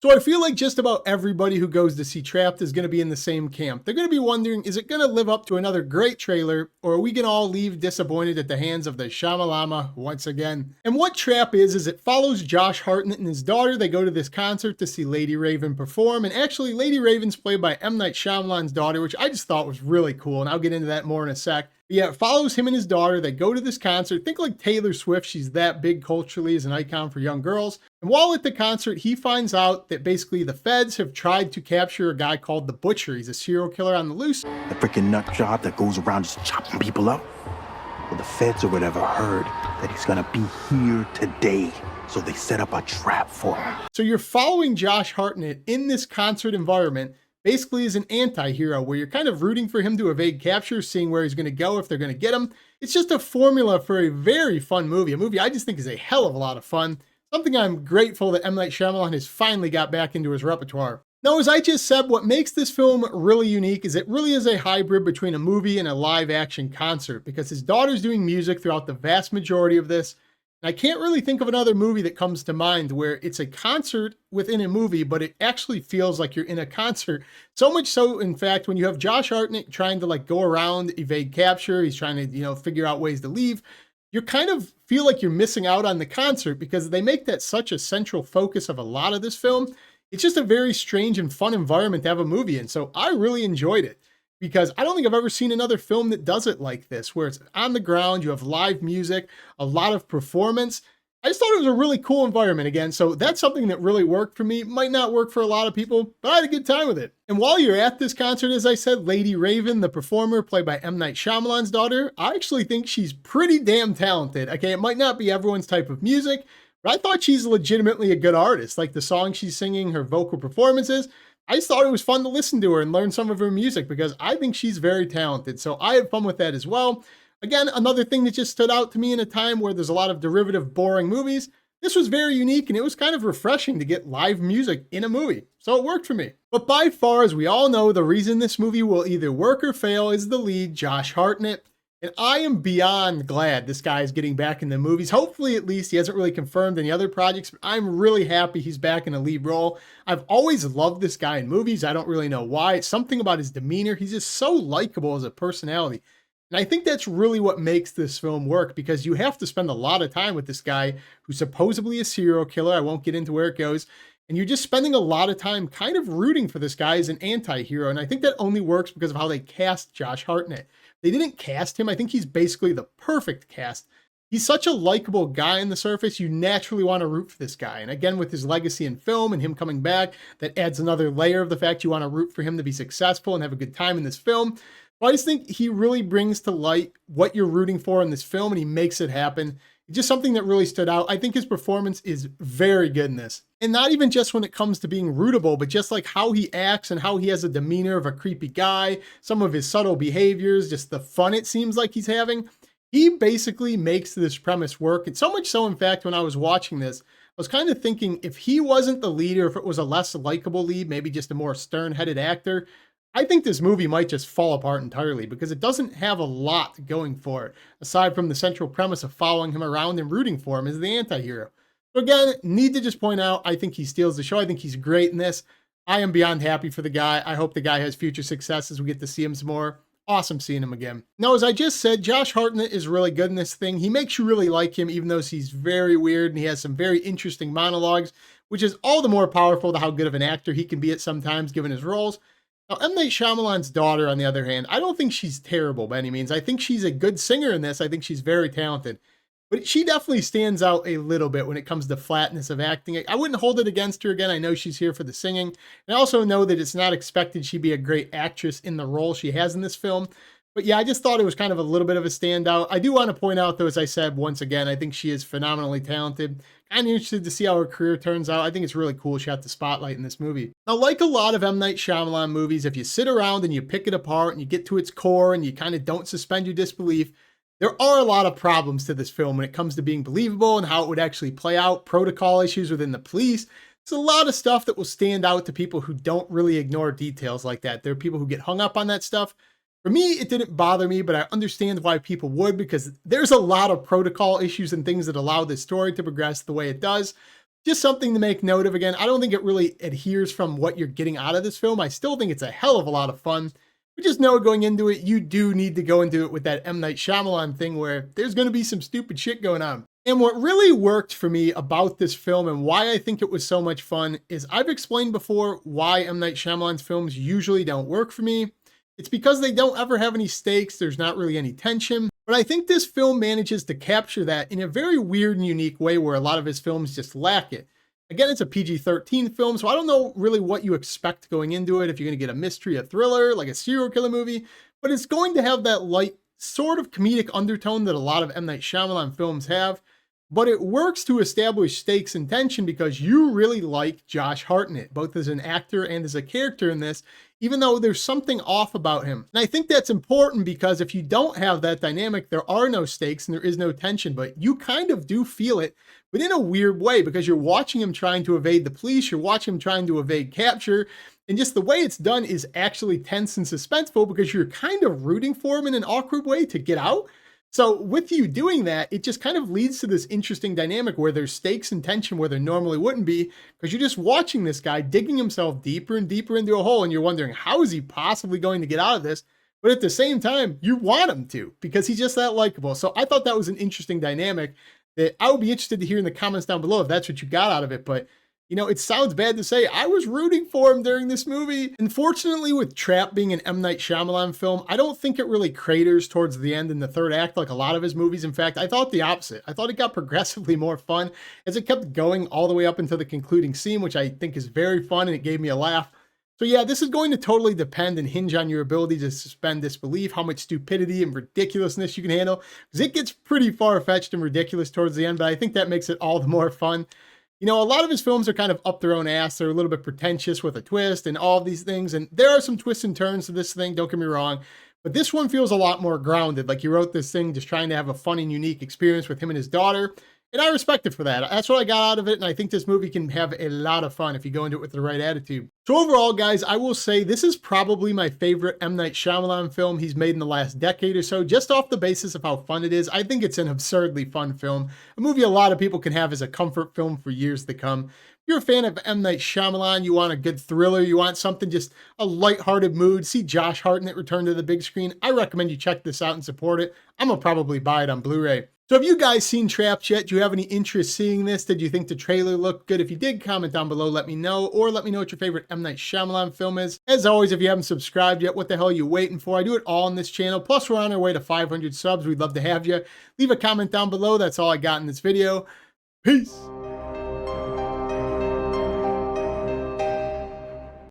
So I feel like just about everybody who goes to see Trapped is going to be in the same camp. They're going to be wondering, is it going to live up to another great trailer, or are we going to all leave disappointed at the hands of the Shyamalama once again? And what Trap is it follows Josh Hartnett and his daughter. They go to this concert to see Lady Raven perform, and actually Lady Raven's played by M. Night Shyamalan's daughter, which I just thought was really cool, and I'll get into that more in a sec. But yeah, it follows him and his daughter. They go to this concert. Think like Taylor Swift. She's that big culturally as an icon for young girls. And while at the concert, he finds out that basically the feds have tried to capture a guy called the Butcher. He's a serial killer on the loose. The freaking nut job that goes around just chopping people up. Well, the feds or whatever heard that he's gonna be here today. So they set up a trap for him. So you're following Josh Hartnett in this concert environment, basically as an anti-hero, where you're kind of rooting for him to evade capture, seeing where he's going to go, if they're going to get him. It's just a formula for a very fun movie, a movie I just think is a hell of a lot of fun. Something I'm grateful that M. Night Shyamalan has finally got back into his repertoire. Now, as I just said, what makes this film really unique is it really is a hybrid between a movie and a live action concert, because his daughter's doing music throughout the vast majority of this. I can't really think of another movie that comes to mind where it's a concert within a movie, but it actually feels like you're in a concert. So much so, in fact, when you have Josh Hartnett trying to like go around, evade capture, he's trying to, figure out ways to leave. You kind of feel like you're missing out on the concert because they make that such a central focus of a lot of this film. It's just a very strange and fun environment to have a movie in. So I really enjoyed it, because I don't think I've ever seen another film that does it like this, where it's on the ground, you have live music, a lot of performance. I just thought it was a really cool environment again, so that's something that really worked for me. Might not work for a lot of people, but I had a good time with it. And while you're at this concert, as I said, Lady Raven, the performer, played by M. Night Shyamalan's daughter, I actually think she's pretty damn talented. Okay, it might not be everyone's type of music, but I thought she's legitimately a good artist. Like the song she's singing, her vocal performances, I just thought it was fun to listen to her and learn some of her music because I think she's very talented. So I had fun with that as well. Again, another thing that just stood out to me in a time where there's a lot of derivative, boring movies. This was very unique and it was kind of refreshing to get live music in a movie. So it worked for me. But by far, as we all know, the reason this movie will either work or fail is the lead, Josh Hartnett. And I am beyond glad this guy is getting back in the movies. Hopefully, at least, he hasn't really confirmed any other projects, but I'm really happy he's back in a lead role. I've always loved this guy in movies. I don't really know why. It's something about his demeanor. He's just so likable as a personality. And I think that's really what makes this film work, because you have to spend a lot of time with this guy who's supposedly a serial killer. I won't get into where it goes. And you're just spending a lot of time kind of rooting for this guy as an anti-hero. And I think that only works because of how they cast Josh Hartnett. They didn't cast him. I think he's basically the perfect cast. He's such a likable guy on the surface. You naturally want to root for this guy. And again, with his legacy in film and him coming back, that adds another layer of the fact you want to root for him to be successful and have a good time in this film. But I just think he really brings to light what you're rooting for in this film, and he makes it happen. It's just something that really stood out. I think his performance is very good in this. And not even just when it comes to being rootable, but just like how he acts and how he has a demeanor of a creepy guy, some of his subtle behaviors, just the fun it seems like he's having. He basically makes this premise work. And so much so, in fact, when I was watching this, I was kind of thinking if he wasn't the leader, if it was a less likable lead, maybe just a more stern-headed actor, I think this movie might just fall apart entirely because it doesn't have a lot going for it, aside from the central premise of following him around and rooting for him as the anti-hero. So again, need to just point out, I think he steals the show. I think he's great in this. I am beyond happy for the guy. I hope the guy has future success as we get to see him some more. Awesome seeing him again. Now, as I just said, Josh Hartnett is really good in this thing. He makes you really like him, even though he's very weird and he has some very interesting monologues, which is all the more powerful to how good of an actor he can be at sometimes, given his roles. Now, M. Night Shyamalan's daughter, on the other hand, I don't think she's terrible by any means. I think she's a good singer in this. I think she's very talented. But she definitely stands out a little bit when it comes to flatness of acting. I wouldn't hold it against her. Again, I know she's here for the singing. And I also know that it's not expected she'd be a great actress in the role she has in this film. But yeah, I just thought it was kind of a little bit of a standout. I do want to point out, though, as I said, once again, I think she is phenomenally talented. Kind of interested to see how her career turns out. I think it's really cool she got the spotlight in this movie. Now, like a lot of M. Night Shyamalan movies, if you sit around and you pick it apart and you get to its core and you kind of don't suspend your disbelief, there are a lot of problems to this film when it comes to being believable and how it would actually play out, protocol issues within the police. There's a lot of stuff that will stand out to people who don't really ignore details like that. There are people who get hung up on that stuff. For me, it didn't bother me, but I understand why people would, because there's a lot of protocol issues and things that allow this story to progress the way it does. Just something to make note of. Again, I don't think it really adheres from what you're getting out of this film. I still think it's a hell of a lot of fun. But just know going into it, you do need to go into it with that M. Night Shyamalan thing where there's going to be some stupid shit going on. And what really worked for me about this film and why I think it was so much fun is I've explained before why M. Night Shyamalan's films usually don't work for me. It's because they don't ever have any stakes, there's not really any tension. But I think this film manages to capture that in a very weird and unique way where a lot of his films just lack it. Again, it's a PG-13 film, so I don't know really what you expect going into it, if you're going to get a mystery, a thriller, like a serial killer movie, but it's going to have that light sort of comedic undertone that a lot of M. Night Shyamalan films have. But it works to establish stakes and tension because you really like Josh Hartnett, both as an actor and as a character in this, even though there's something off about him. And I think that's important because if you don't have that dynamic, there are no stakes and there is no tension, but you kind of do feel it, but in a weird way because you're watching him trying to evade the police, you're watching him trying to evade capture, and just the way it's done is actually tense and suspenseful because you're kind of rooting for him in an awkward way to get out. So with you doing that, it just kind of leads to this interesting dynamic where there's stakes and tension where there normally wouldn't be, because you're just watching this guy digging himself deeper and deeper into a hole, and you're wondering, how is he possibly going to get out of this? But at the same time, you want him to, because he's just that likable. So I thought that was an interesting dynamic that I would be interested to hear in the comments down below if that's what you got out of it. But you know, it sounds bad to say, I was rooting for him during this movie. Unfortunately, with Trap being an M. Night Shyamalan film, I don't think it really craters towards the end in the third act like a lot of his movies. In fact, I thought the opposite. I thought it got progressively more fun as it kept going all the way up until the concluding scene, which I think is very fun and it gave me a laugh. So yeah, this is going to totally depend and hinge on your ability to suspend disbelief, how much stupidity and ridiculousness you can handle, because it gets pretty far-fetched and ridiculous towards the end, but I think that makes it all the more fun. You know, a lot of his films are kind of up their own ass. They're a little bit pretentious with a twist and all of these things. And there are some twists and turns to this thing, don't get me wrong. But this one feels a lot more grounded. Like he wrote this thing just trying to have a fun and unique experience with him and his daughter. And I respect it for that. That's what I got out of it. And I think this movie can have a lot of fun if you go into it with the right attitude. So overall, guys, I will say this is probably my favorite M. Night Shyamalan film he's made in the last decade or so, just off the basis of how fun it is. I think it's an absurdly fun film, a movie a lot of people can have as a comfort film for years to come. If you're a fan of M. Night Shyamalan, you want a good thriller, you want something just a lighthearted mood, see Josh Hartnett return to the big screen, I recommend you check this out and support it. I'm gonna probably buy it on Blu-ray. So have you guys seen Trapped yet? Do you have any interest seeing this? Did you think the trailer looked good? If you did, comment down below, let me know, or let me know what your favorite M. Night Shyamalan film is. As always, if you haven't subscribed yet, what the hell are you waiting for? I do it all on this channel. Plus, we're on our way to 500 subs. We'd love to have you. Leave a comment down below. That's all I got in this video. Peace.